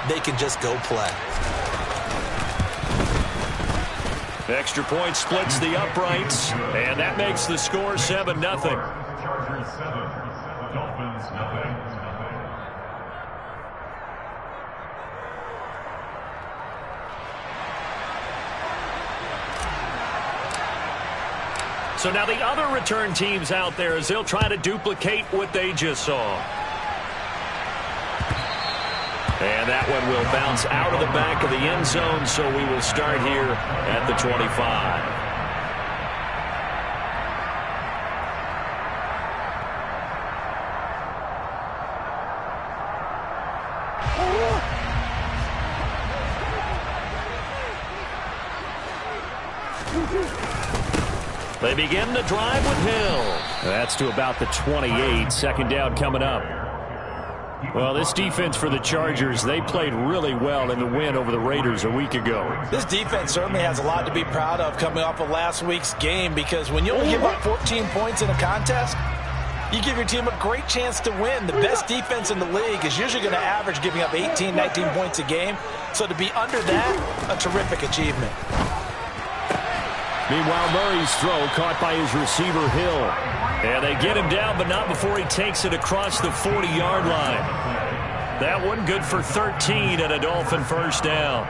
they can just go play. Extra point splits the uprights, and that makes the score 7-0. Chargers 7, Dolphins nothing. So now the other return teams out there as they'll try to duplicate what they just saw. And that one will bounce out of the back of the end zone, so we will start here at the 25. They begin the drive with Hill. That's to about the 28. Second down coming up. Well, this defense for the Chargers, they played really well in the win over the Raiders a week ago. This defense certainly has a lot to be proud of coming off of last week's game, because when you only give up 14 points in a contest, you give your team a great chance to win. The best defense in the league is usually going to average giving up 18, 19 points a game. So to be under that, a terrific achievement. Meanwhile, Murray's throw caught by his receiver, Hill. And they get him down, but not before he takes it across the 40-yard line. That one good for 13 and a Dolphin first down.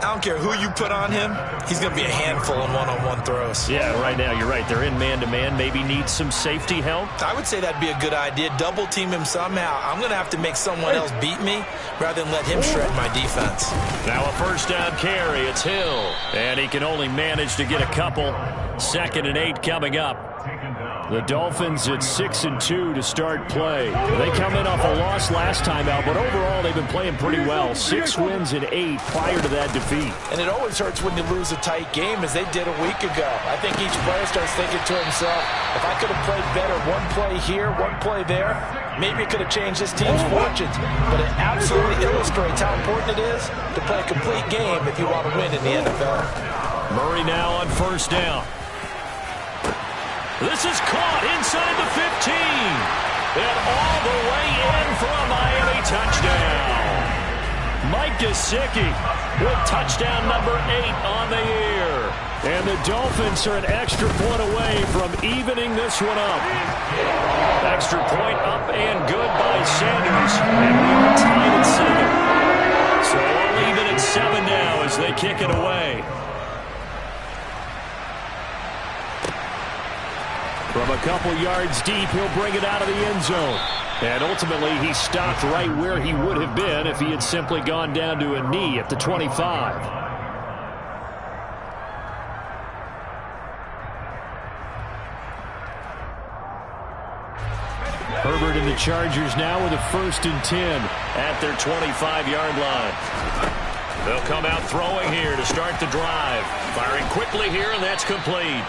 I don't care who you put on him, he's going to be a handful in one-on-one throws. Yeah, right now, you're right. They're in man-to-man. Maybe need some safety help. I would say that'd be a good idea. Double team him somehow. I'm going to have to make someone else beat me rather than let him shred my defense. Now a first down carry. It's Hill. And he can only manage to get a couple. 2nd and 8 coming up. The Dolphins at 6-2 to start play. They come in off a loss last time out, but overall they've been playing pretty well. 6 wins and 8 prior to that defeat. And it always hurts when you lose a tight game, as they did a week ago. I think each player starts thinking to himself, if I could have played better one play here, one play there, maybe it could have changed this team's fortunes. But it absolutely illustrates how important it is to play a complete game if you want to win in the NFL. Murray now on first down. This is caught inside the 15. And all the way in for a Miami touchdown. Mike Gesicki with touchdown number 8 on the year. And the Dolphins are an extra point away from evening this one up. Extra point up and good by Sanders. And we are tied at 7. So all even at 7 now as they kick it away. From a couple yards deep, he'll bring it out of the end zone. And ultimately, he stopped right where he would have been if he had simply gone down to a knee at the 25. Herbert and the Chargers now with a 1st and 10 at their 25-yard line. They'll come out throwing here to start the drive. Firing quickly here, and that's complete.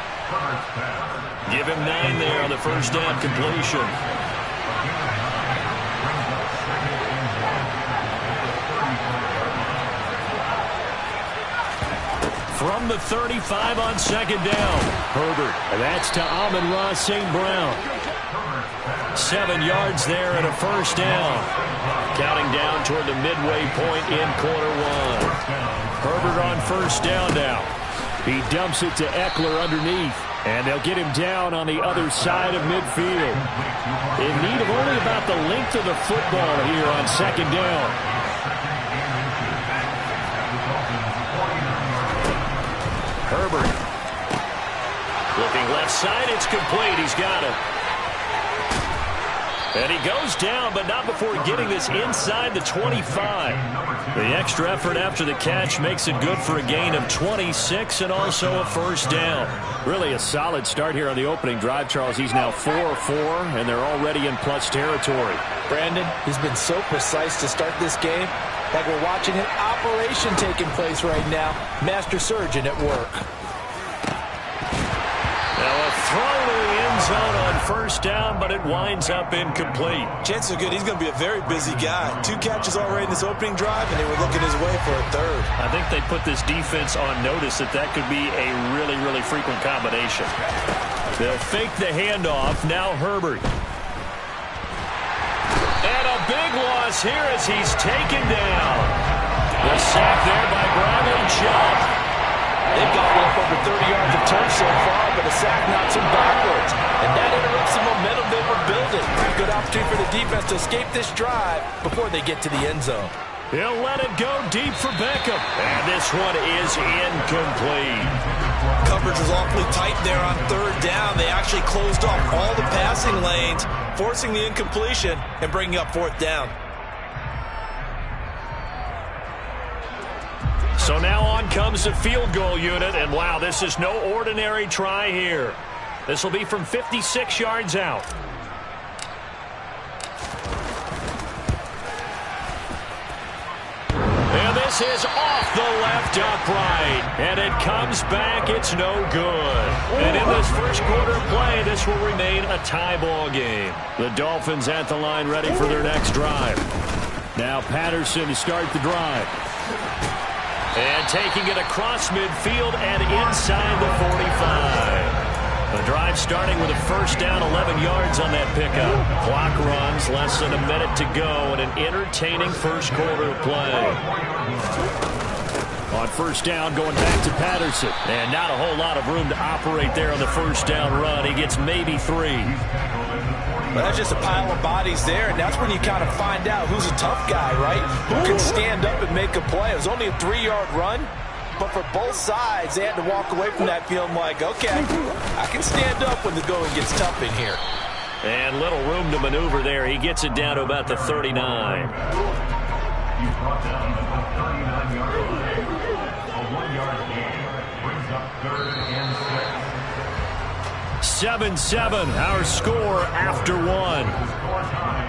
Give him 9 there on the first down completion. From the 35 on 2nd down. Herbert, and that's to Amon-Ra St. Brown. 7 yards there and a first down. Counting down toward the midway point in quarter 1. Herbert on first down now. He dumps it to Eckler underneath. And they'll get him down on the other side of midfield. In need of only about the length of the football here on 2nd down. Herbert. Looking left side, it's complete. He's got it. And he goes down, but not before getting this inside the 25. The extra effort after the catch makes it good for a gain of 26 and also a first down. Really a solid start here on the opening drive, Charles. He's now 4-4, and they're already in plus territory. Brandon, he's been so precise to start this game, like we're watching an operation taking place right now. Master surgeon at work. Now a throw to the end zone on first down, but it winds up incomplete. Chances are good he's going to be a very busy guy. 2 catches already in this opening drive, and they were looking his way for a 3rd. I think they put this defense on notice that could be a really, really frequent combination. They'll fake the handoff. Now Herbert. And a big loss here as he's taken down. sack there by Bradley Chubb. They've got up over 30 yards of turf so far, but a sack knocks them backwards. And that interrupts the momentum they were building. Good opportunity for the defense to escape this drive before they get to the end zone. He'll let it go deep for Beckham. And this one is incomplete. Coverage was awfully tight there on third down. They actually closed off all the passing lanes, forcing the incompletion and bringing up fourth down. So now on comes the field goal unit, and wow, this is no ordinary try here. This will be from 56 yards out. And this is off the left upright, and it comes back. It's no good. And in this first quarter of play, this will remain a tie ball game. The Dolphins at the line ready for their next drive. Now Patterson to start the drive. And taking it across midfield and inside the 45. The drive starting with a first down, 11 yards on that pickup. Clock runs, less than a minute to go, and an entertaining first quarter of play. On first down, going back to Patterson. And not a whole lot of room to operate there on the first down run. He gets maybe 3. Well, that's just a pile of bodies there, and that's when you kind of find out who's a tough guy, right? Who can stand up and make a play. It was only a 3-yard run, but for both sides, they had to walk away from that feeling like, okay, I can stand up when the going gets tough in here. And little room to maneuver there. He gets it down to about the 39. He's brought down at the 39-yard line. A 1-yard gain brings up 3rd and 6. 7-7, our score after 1. Score time,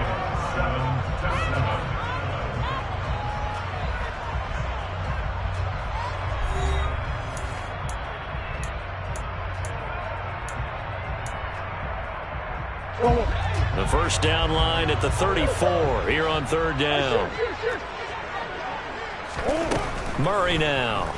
7-7. The first down line at the 34 here on third down. Murray now.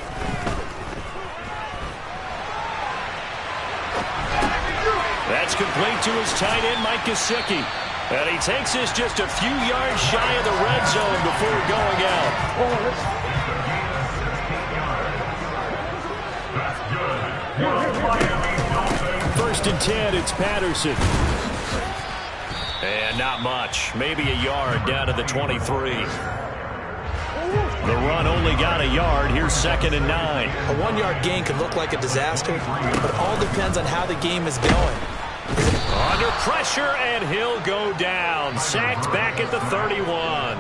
That's complete to his tight end, Mike Gesicki. And he takes this just a few yards shy of the red zone before going out. First and 10, it's Patterson. And not much. Maybe a yard down to the 23. The run only got a yard. Here's 2nd and 9. A 1-yard gain could look like a disaster, but it all depends on how the game is going. Under pressure, and he'll go down. Sacked back at the 31.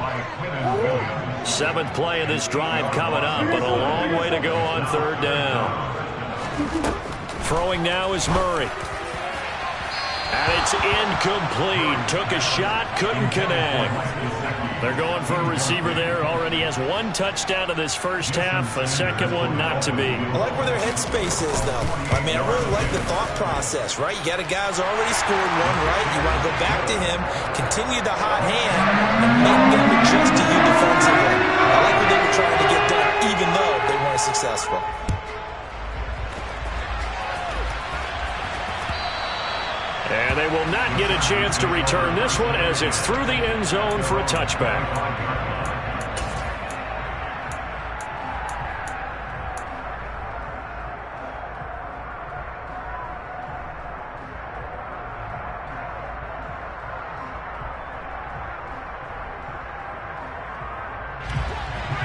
7th play of this drive coming up, but a long way to go on third down. Throwing now is Murray. And it's incomplete. Took a shot, couldn't connect. They're going for a receiver there. Already has 1 touchdown in this first half. A second one not to be. I like where their headspace is, though. I mean, I really like the thought process, right? You got a guy who's already scored one, right? You want to go back to him, continue the hot hand, and make them adjust to you defensively. I like what they were trying to get done, even though they weren't successful. And they will not get a chance to return this one as it's through the end zone for a touchback.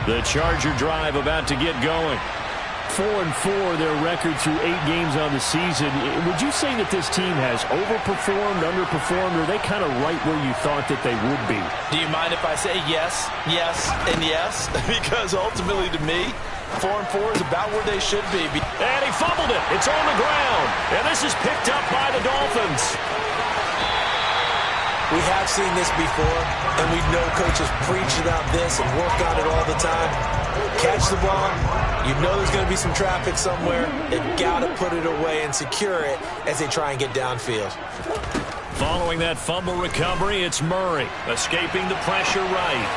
The Charger drive about to get going. 4-4, their record through 8 games on the season. Would you say that this team has overperformed, underperformed, or are they kind of right where you thought that they would be? Do you mind if I say yes, yes, and yes? Because ultimately to me, 4-4 is about where they should be. And he fumbled it. It's on the ground. And this is picked up by the Dolphins. We have seen this before, and we know coaches preach about this and work on it all the time. Catch the ball. You know there's going to be some traffic somewhere. They've got to put it away and secure it as they try and get downfield. Following that fumble recovery, it's Murray escaping the pressure right.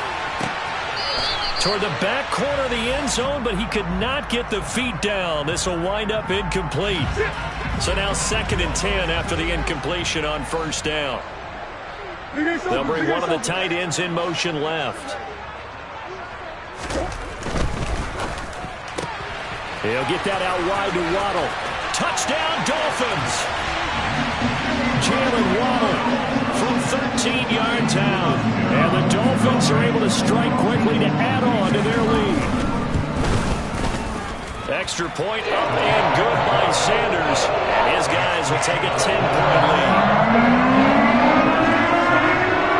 Toward the back corner of the end zone, but he could not get the feet down. This will wind up incomplete. So now 2nd and 10 after the incompletion on first down. They'll bring one of the tight ends in motion left. He'll get that out wide to Waddle. Touchdown, Dolphins! Jalen Waddle from 13 yards out. And the Dolphins are able to strike quickly to add on to their lead. Extra point up and good by Sanders. And his guys will take a 10-point lead.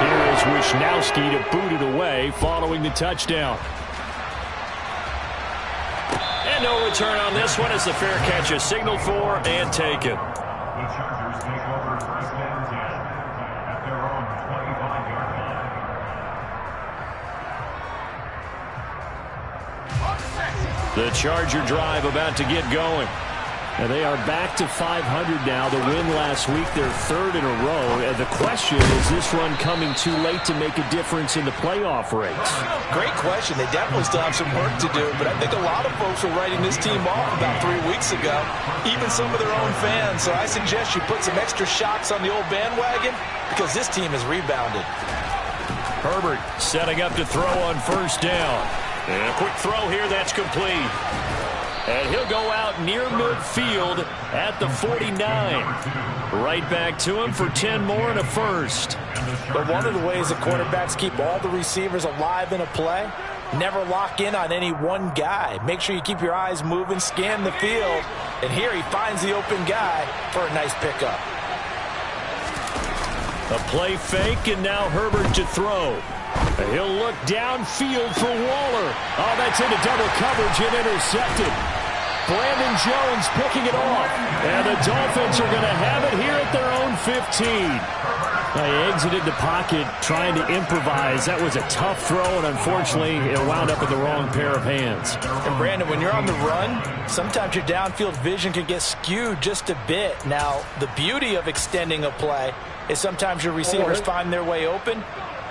Here is Wisnowski to boot it away following the touchdown. And no return on this one as the fair catch is signaled for and taken. The Chargers take over first and 10 at their own 25-yard line. The Charger drive about to get going. And they are back to 500 now. The win last week, their third in a row. And the question, is this run coming too late to make a difference in the playoff race? Great question. They definitely still have some work to do, but I think a lot of folks were writing this team off about 3 weeks ago, even some of their own fans. So I suggest you put some extra shots on the old bandwagon because this team has rebounded. Herbert setting up to throw on first down. And a quick throw here, that's complete. And he'll go out near midfield at the 49. Right back to him for 10 more and a first. But one of the ways that quarterbacks keep all the receivers alive in a play, never lock in on any one guy. Make sure you keep your eyes moving, scan the field. And here he finds the open guy for a nice pickup. A play fake, and now Herbert to throw. He'll look downfield for Waller. Oh, that's into double coverage and intercepted. Brandon Jones picking it off. And the Dolphins are going to have it here at their own 15. They exited the pocket trying to improvise. That was a tough throw, and unfortunately, it wound up in the wrong pair of hands. And Brandon, when you're on the run, sometimes your downfield vision can get skewed just a bit. Now, the beauty of extending a play is sometimes your receivers find their way open,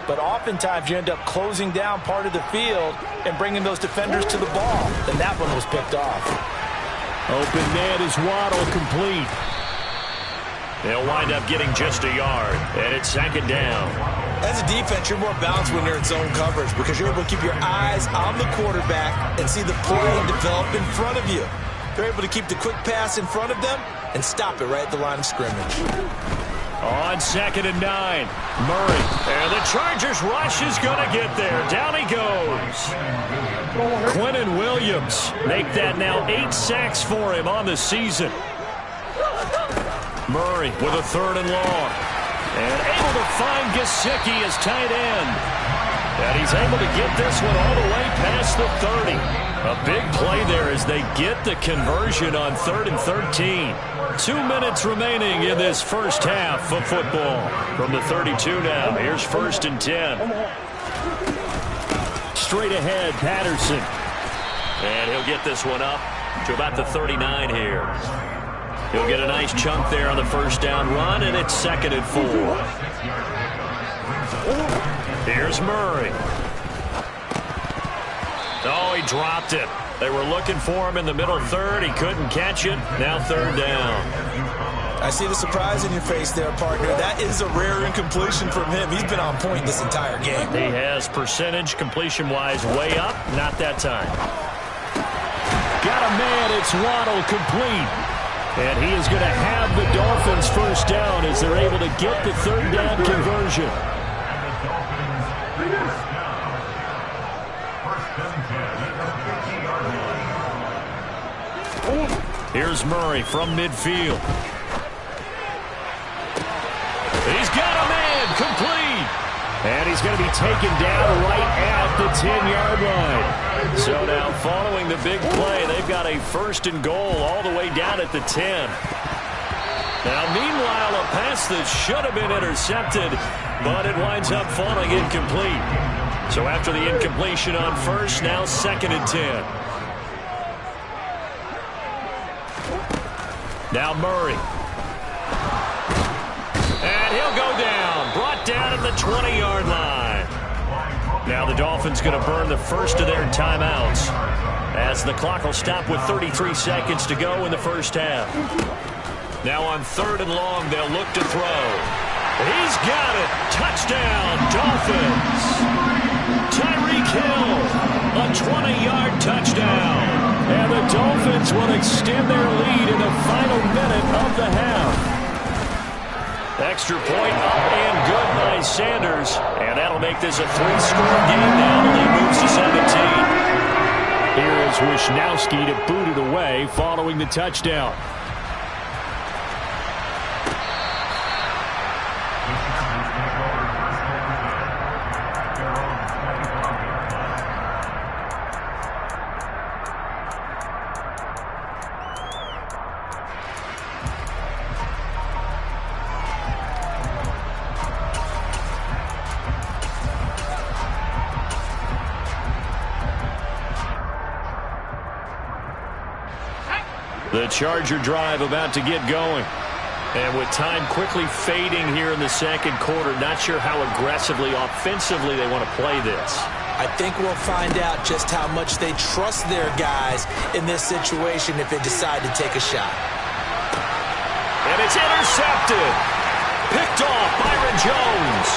but oftentimes you end up closing down part of the field and bringing those defenders to the ball. And that one was picked off. Open man is Waddle, complete. They'll wind up getting just a yard, and it's second down. As a defense, you're more balanced when you're in zone coverage because you're able to keep your eyes on the quarterback and see the play develop in front of you. They're able to keep the quick pass in front of them and stop it right at the line of scrimmage. On 2nd and 9, Murray. And the Chargers rush is going to get there. Down he goes. Quinnen Williams make that now 8 sacks for him on the season. Murray with a 3rd and long. And able to find Gesicki as tight end. And he's able to get this one all the way past the 30. A big play there as they get the conversion on 3rd and 13. 2 minutes remaining in this first half of football. From the 32 now, here's 1st and 10. Straight ahead, Patterson. And he'll get this one up to about the 39 here. He'll get a nice chunk there on the first down run, and it's 2nd and 4. Here's Murray. Oh, he dropped it. They were looking for him in the middle third. He couldn't catch it. Now 3rd down. I see the surprise in your face there, partner. That is a rare incompletion from him. He's been on point this entire game. He has percentage completion-wise way up. Not that time. Got a man. It's Waddle, complete. And he is going to have the Dolphins first down as they're able to get the 3rd down conversion. Here's Murray from midfield. He's got a man, complete. And he's going to be taken down right at the 10-yard line. So now following the big play, they've got a 1st and goal all the way down at the 10. Now meanwhile, a pass that should have been intercepted, but it winds up falling incomplete. So after the incompletion on first, now 2nd and 10. Now Murray. And he'll go down. Brought down at the 20-yard line. Now the Dolphins going to burn the first of their timeouts as the clock will stop with 33 seconds to go in the first half. Now on 3rd and long, they'll look to throw. He's got it. Touchdown, Dolphins. Tyreek Hill, a 20-yard touchdown. And the Dolphins will extend their lead in the final minute of the half. Extra point up and good by Sanders. And that'll make this a 3-score game now. The lead moves to 17. Here is Wishnowski to boot it away following the touchdown. The Charger drive about to get going. And with time quickly fading here in the second quarter, not sure how aggressively, offensively they want to play this. I think we'll find out just how much they trust their guys in this situation if they decide to take a shot. And it's intercepted. Picked off Byron Jones.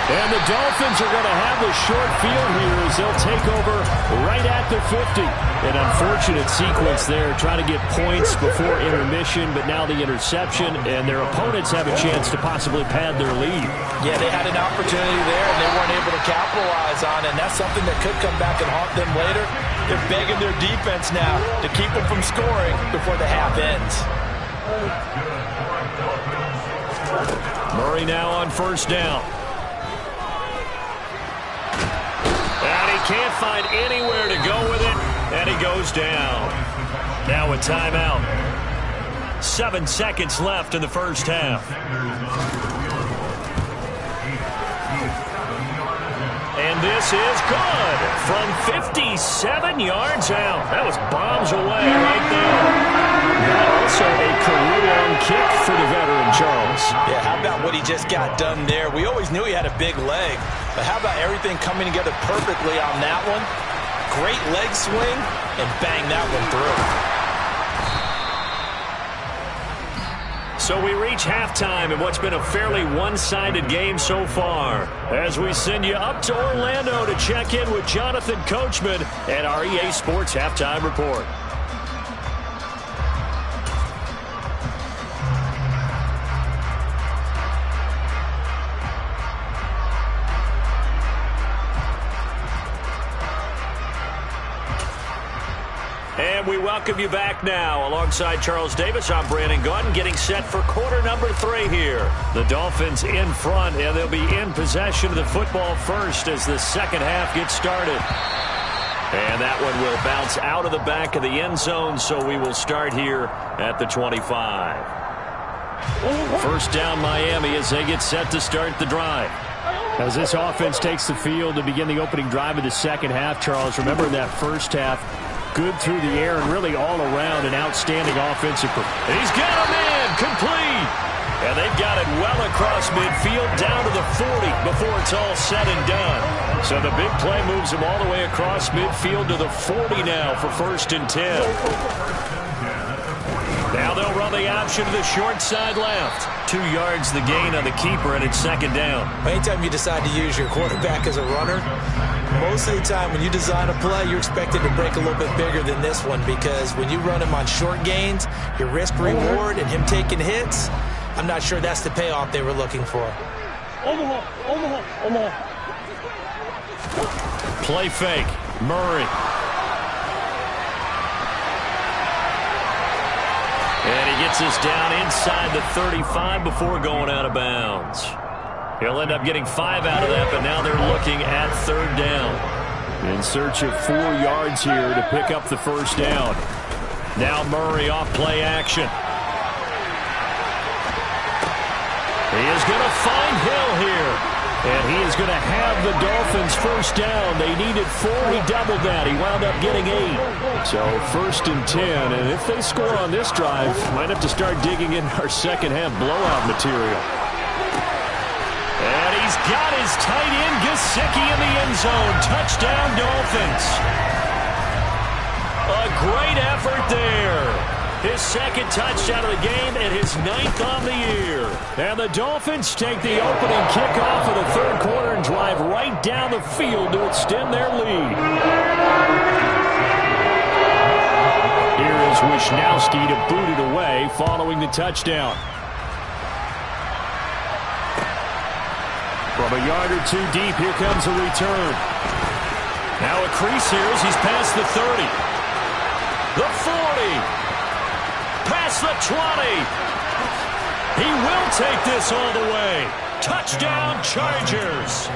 And the Dolphins are going to have the short field here as they'll take over right at the 50. An unfortunate sequence there, trying to get points before intermission, but now the interception, and their opponents have a chance to possibly pad their lead. Yeah, they had an opportunity there, and they weren't able to capitalize on it, and that's something that could come back and haunt them later. They're begging their defense now to keep them from scoring before the half ends. Murray now on first down. And he can't find anywhere to go with it, and he goes down. Now a timeout. 7 seconds left in the first half. And this is good from 57 yards out. That was bombs away right there. That also a career-long kick for the veteran, Charles. Yeah, how about what he just got done there? We always knew he had a big leg, but how about everything coming together perfectly on that one? Great leg swing, and bang that one through. So we reach halftime in what's been a fairly one-sided game so far. As we send you up to Orlando to check in with Jonathan Coachman and our EA Sports Halftime Report. And we welcome you back now. Alongside Charles Davis, I'm Brandon Gaudin, getting set for quarter number 3 here. The Dolphins in front, and they'll be in possession of the football first as the second half gets started. And that one will bounce out of the back of the end zone, so we will start here at the 25. First down, Miami, as they get set to start the drive. As this offense takes the field to begin the opening drive of the second half, Charles, remember in that first half, good through the air and really all around an outstanding offensive performance. He's got a man complete. And they've got it well across midfield down to the 40 before it's all said and done. So the big play moves him all the way across midfield to the 40 now for 1st and 10. Now they'll run the option to the short side left. 2 yards the gain on the keeper, and it's second down. Anytime you decide to use your quarterback as a runner, most of the time when you design a play, you're expected to break a little bit bigger than this one, because when you run him on short gains, your risk-reward and him taking hits, I'm not sure that's the payoff they were looking for. Play fake. Murray. And he gets us down inside the 35 before going out of bounds. He'll end up getting 5 out of that, but now they're looking at 3rd down. In search of 4 yards here to pick up the first down. Now Murray off play action. He is going to find Hill here. And he is going to have the Dolphins first down. They needed 4. He doubled that. He wound up getting 8. So 1st and 10. And if they score on this drive, might have to start digging in our second half blowout material. And he's got his tight end, Gesicki, in the end zone. Touchdown, Dolphins. A great effort there. His 2nd touchdown of the game and his 9th on the year. And the Dolphins take the opening kickoff of the 3rd quarter and drive right down the field to extend their lead. Wishnowski to boot it away following the touchdown. From a yard or two deep, here comes a return. Now a crease here as he's past the 30. The 40. Past the 20. He will take this all the way. Touchdown, Chargers.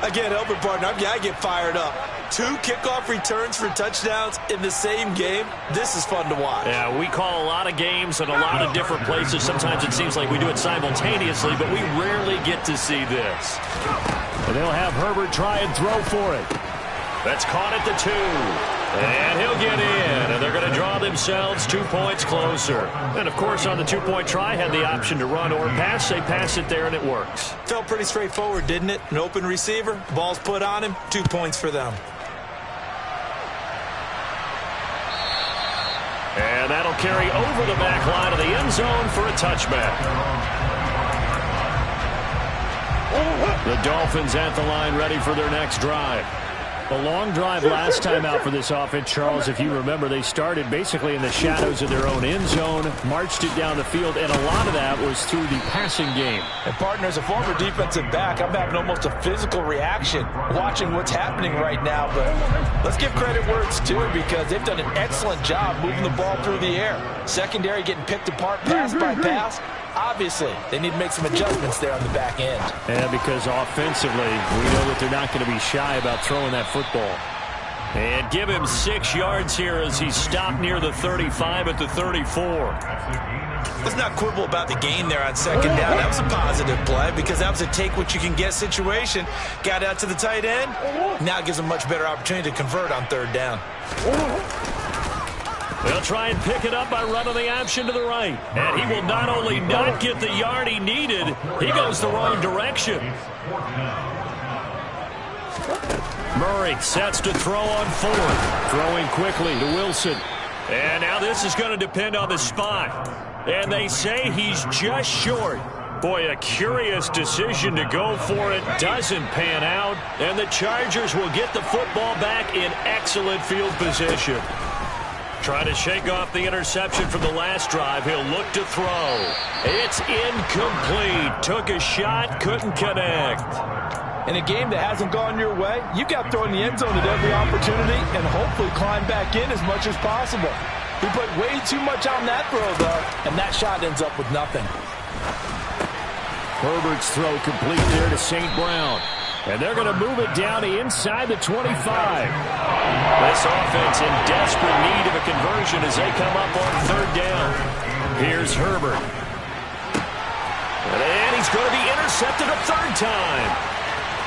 Again, help it, partner. I get fired up. 2 kickoff returns for touchdowns in the same game. This is fun to watch. Yeah, we call a lot of games at a lot of different places. Sometimes it seems like we do it simultaneously, but we rarely get to see this. And they'll have Herbert try and throw for it. That's caught at the 2. And he'll get in. And they're going to draw themselves 2 points closer. And, of course, on the 2-point try, had the option to run or pass. They pass it there, and it works. Felt pretty straightforward, didn't it? An open receiver, ball's put on him, 2 points for them. And that'll carry over the back line of the end zone for a touchback. The Dolphins at the line ready for their next drive. A long drive last time out for this offense, Charles. If you remember, they started basically in the shadows of their own end zone, marched it down the field, and a lot of that was through the passing game. And, partner, as a former defensive back, I'm having almost a physical reaction watching what's happening right now. But let's give credit where it's due because they've done an excellent job moving the ball through the air. Secondary getting picked apart pass by pass. Obviously, they need to make some adjustments there on the back end. Yeah, because offensively, we know that they're not going to be shy about throwing that football. And give him 6 yards here as he's stopped near the 35 at the 34. Let's not quibble about the gain there on second down. That was a positive play because that was a take-what-you-can-get situation. Got out to the tight end. Now it gives them a much better opportunity to convert on third down. They'll try and pick it up by running the option to the right. And he will not only not get the yard he needed, he goes the wrong direction. Murray sets to throw on 4th. Throwing quickly to Wilson. And now this is going to depend on the spot. And they say he's just short. Boy, a curious decision to go for it. Doesn't pan out. And the Chargers will get the football back in excellent field position. Trying to shake off the interception from the last drive. He'll look to throw. It's incomplete. Took a shot, couldn't connect. In a game that hasn't gone your way, you got to throw in the end zone at every opportunity and hopefully climb back in as much as possible. He put way too much on that throw, though, and that shot ends up with nothing. Herbert's throw complete there to St. Brown. And they're going to move it down to inside the 25. This offense in desperate need of a conversion as they come up on third down. Here's Herbert. And he's going to be intercepted a third time.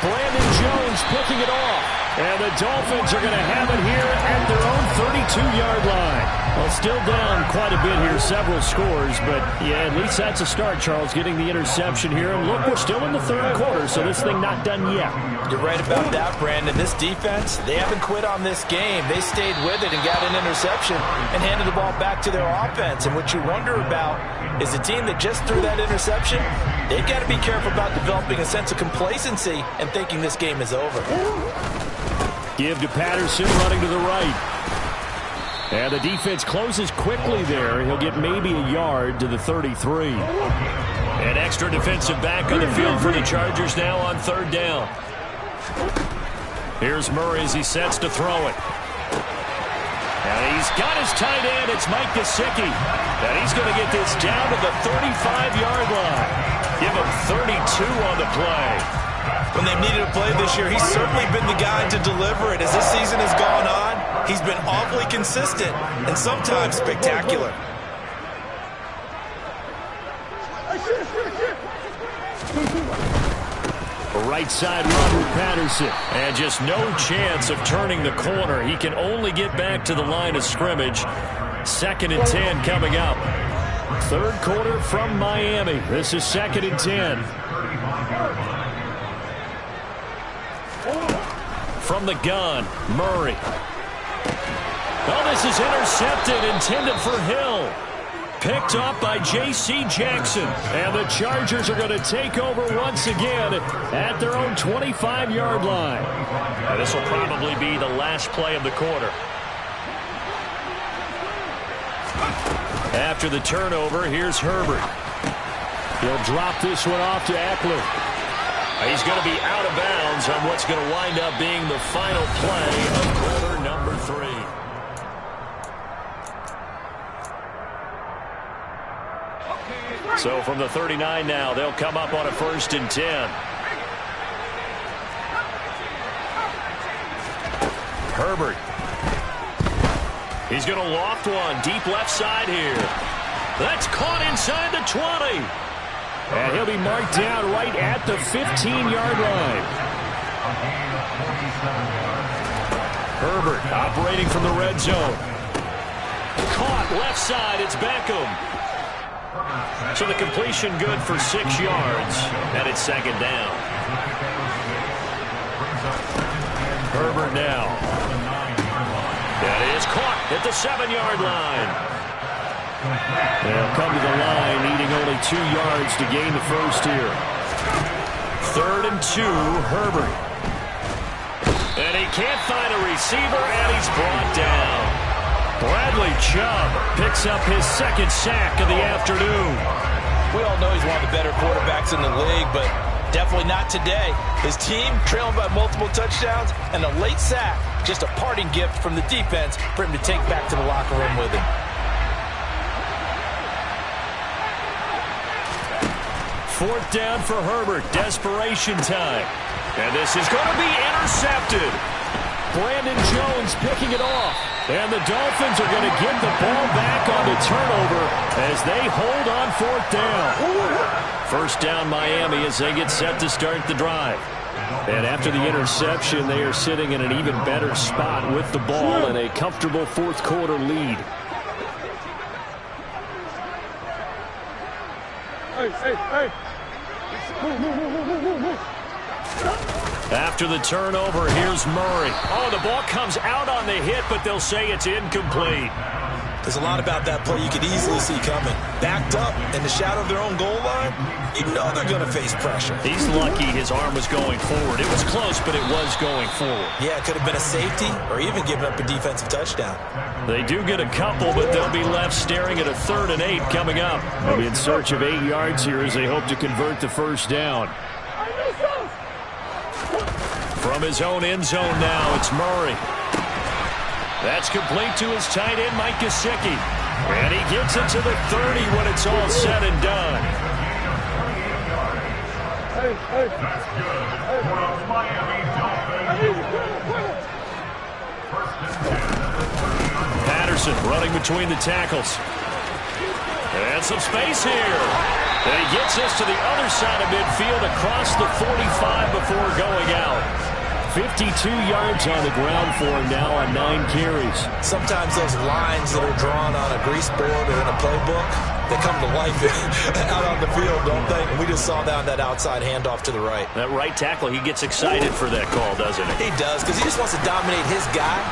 Brandon Jones picking it off. And the Dolphins are going to have it here at their own 32-yard line. Well, still down quite a bit here, several scores, but yeah, at least that's a start, Charles, getting the interception here. And look, we're still in the third quarter, so this thing not done yet. You're right about that, Brandon. This defense, they haven't quit on this game. They stayed with it and got an interception and handed the ball back to their offense. And what you wonder about is a team that just threw that interception, they've got to be careful about developing a sense of complacency and thinking this game is over. Give to Patterson running to the right. And the defense closes quickly there. He'll get maybe a yard to the 33. An extra defensive back on the field for the Chargers now on third down. Here's Murray as he sets to throw it. And he's got his tight end. It's Mike Gesicki. And he's going to get this down to the 35-yard line. Give him 32 on the play. When they've needed a play this year, he's certainly been the guy to deliver it. As this season has gone on, he's been awfully consistent and sometimes spectacular. A right side run with Patterson. And just no chance of turning the corner. He can only get back to the line of scrimmage. 2nd and 10 coming up. Third quarter from Miami. This is 2nd and 10. From the gun, Murray. Oh, this is intercepted, intended for Hill. Picked up by J.C. Jackson. And the Chargers are going to take over once again at their own 25-yard line. And this will probably be the last play of the quarter. After the turnover, here's Herbert. He'll drop this one off to Eckler. He's going to be out of bounds on what's going to wind up being the final play of quarter number 3. So from the 39 now, they'll come up on a 1st and 10. Herbert. He's going to loft one deep left side here. That's caught inside the 20. And he'll be marked down right at the 15-yard line. Herbert operating from the red zone. Caught left side. It's Beckham. So the completion good for 6 yards. And it's 2nd down. Herbert now. That is caught at the 7-yard line. They'll come to the line, needing only 2 yards to gain the first here. 3rd and 2, Herbert. And he can't find a receiver, and he's brought down. Bradley Chubb picks up his 2nd sack of the afternoon. We all know he's one of the better quarterbacks in the league, but definitely not today. His team trailing by multiple touchdowns, and a late sack, just a parting gift from the defense for him to take back to the locker room with him. 4th down for Herbert. Desperation time. And this is going to be intercepted. Brandon Jones picking it off. And the Dolphins are going to get the ball back on the turnover as they hold on 4th down. 1st down Miami as they get set to start the drive. And after the interception, they are sitting in an even better spot with the ball and a comfortable 4th quarter lead. After the turnover, here's Murray. Oh, the ball comes out on the hit, but they'll say it's incomplete. There's a lot about that play you could easily see coming. Backed up in the shadow of their own goal line, you know they're going to face pressure. He's lucky his arm was going forward. It was close, but it was going forward. Yeah, it could have been a safety or even giving up a defensive touchdown. They do get a couple, but they'll be left staring at a 3rd and 8 coming up. They'll be in search of 8 yards here as they hope to convert the 1st down. From his own end zone now, it's Murray. That's complete to his tight end, Mike Gesicki. And he gets it to the 30 when it's all said and done. Patterson running between the tackles. And some space here. And he gets us to the other side of midfield across the 45 before going out. 52 yards on the ground for him now on 9 carries. Sometimes those lines that are drawn on a grease board or in a playbook, they come to life out on the field, don't they? And we just saw that outside handoff to the right. That right tackle, he gets excited for that call, doesn't he? He does, because he just wants to dominate his guy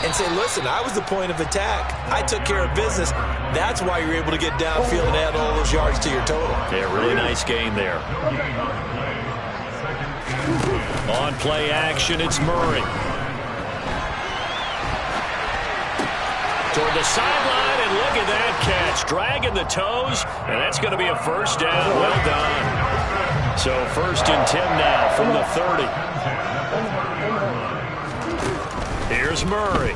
and say, listen, I was the point of attack. I took care of business. That's why you're able to get downfield and add all those yards to your total. Yeah, really nice game there. On play action, it's Murray. Toward the sideline, and look at that catch. Dragging the toes, and that's going to be a 1st down. Well done. So 1st and 10 now from the 30. Here's Murray.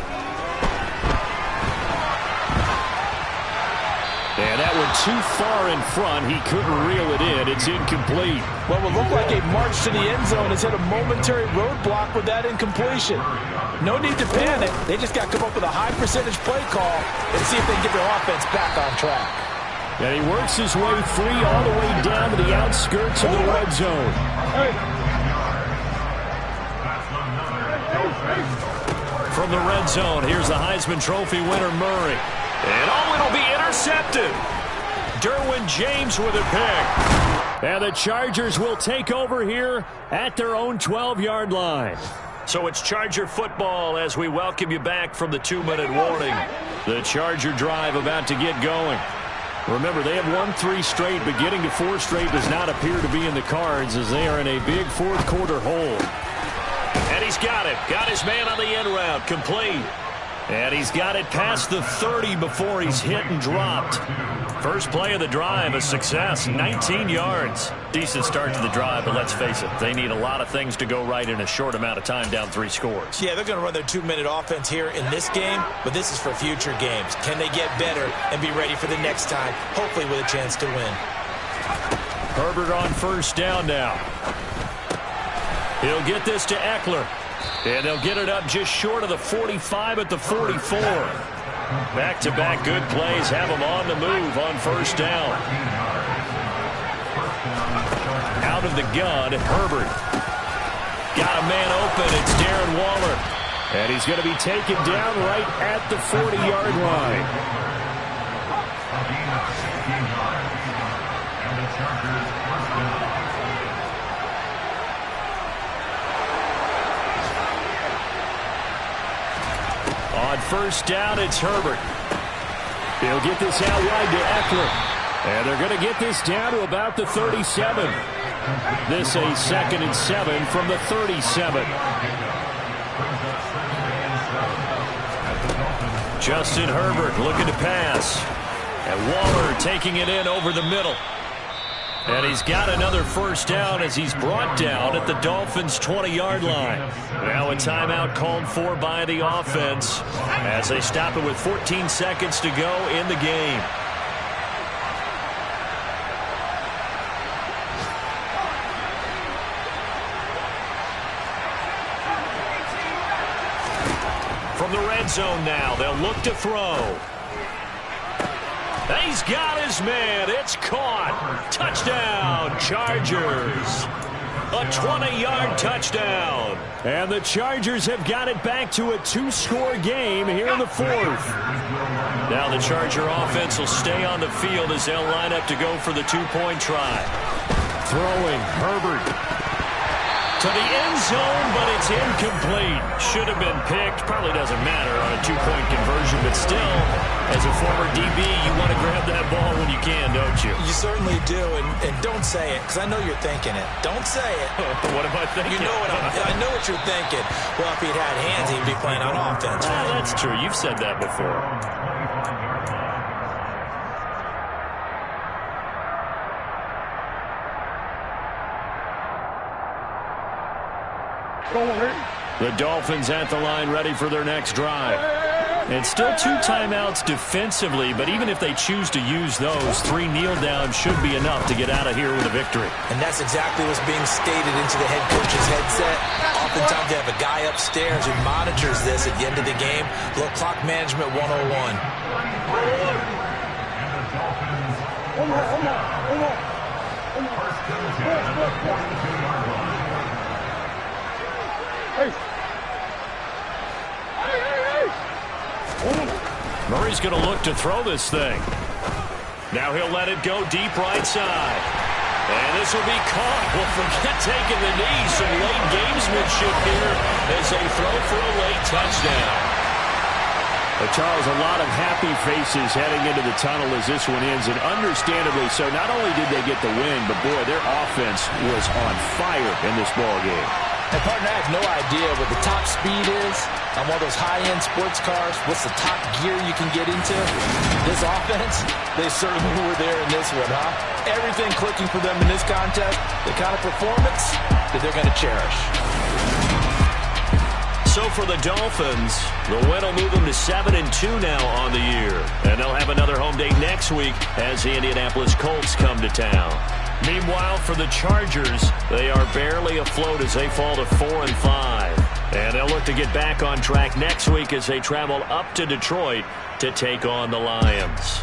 And that one too far in front. He couldn't reel it in. It's incomplete. Well, it looked like a march to the end zone has hit a momentary roadblock with that incompletion. No need to panic. They just got to come up with a high percentage play call and see if they can get their offense back on track. And he works his way free all the way down to the outskirts of the red zone. From the red zone, here's the Heisman Trophy winner, Murray. And it'll be intercepted. Derwin James with a pick. And the Chargers will take over here at their own 12-yard line. So it's Charger football as we welcome you back from the 2-minute warning. The Charger drive about to get going. Remember, they have won 3 straight, but getting to 4 straight does not appear to be in the cards as they are in a big 4th quarter hole. And he's got it. Got his man on the end route. Complete. And he's got it past the 30 before he's hit and dropped. First play of the drive, a success, 19 yards. Decent start to the drive, but let's face it, they need a lot of things to go right in a short amount of time, down 3 scores. Yeah, they're going to run their 2-minute offense here in this game, but this is for future games. Can they get better and be ready for the next time, hopefully with a chance to win? Herbert on first down now. He'll get this to Eckler. And they'll get it up just short of the 45 at the 44. Back-to-back good plays have them on the move on first down. Out of the gun, Herbert. Got a man open. It's Darren Waller. And he's going to be taken down right at the 40-yard line. On first down, it's Herbert. He'll get this out wide to Eckler. And they're going to get this down to about the 37. This a 2nd and 7 from the 37. Justin Herbert looking to pass. And Waller taking it in over the middle. And he's got another first down as he's brought down at the Dolphins' 20-yard line. Now a timeout called for by the offense as they stop it with 14 seconds to go in the game. From the red zone now, they'll look to throw. He's got his man. It's caught. Touchdown, Chargers. A 20-yard touchdown. And the Chargers have got it back to a 2-score game here in the 4th. Now the Charger offense will stay on the field as they'll line up to go for the 2-point try. Throwing, Herbert. To the end zone, but it's incomplete. Should have been picked. Probably doesn't matter on a 2-point conversion, but still, as a former DB, you want to grab that ball when you can, don't you? You certainly do, and don't say it, because I know you're thinking it. Don't say it. What am I thinking? You know what I know what you're thinking. Well, if he'd had hands, he'd be playing on offense. Ah, that's true. You've said that before. The Dolphins at the line ready for their next drive. And still 2 timeouts defensively, but even if they choose to use those, 3 kneel downs should be enough to get out of here with a victory. And that's exactly what's being stated into the head coach's headset. Oftentimes they have a guy upstairs who monitors this at the end of the game. A little clock management 101. Murray's going to look to throw this thing. Now he'll let it go deep right side. And this will be caught. Well, forget taking the knee. Some late gamesmanship here as they throw for a late touchdown. But Charles, a lot of happy faces heading into the tunnel as this one ends, and understandably so. Not only did they get the win, but boy, their offense was on fire in this ball game. And partner, I have no idea what the top speed is on one of those high-end sports cars. What's the top gear you can get into? This offense, they certainly were there in this one, huh? Everything clicking for them in this contest, the kind of performance that they're going to cherish. So for the Dolphins, the win will move them to 7-2 now on the year. And they'll have another home day next week as the Indianapolis Colts come to town. Meanwhile, for the Chargers, they are barely afloat as they fall to 4-5. And they'll look to get back on track next week as they travel up to Detroit to take on the Lions.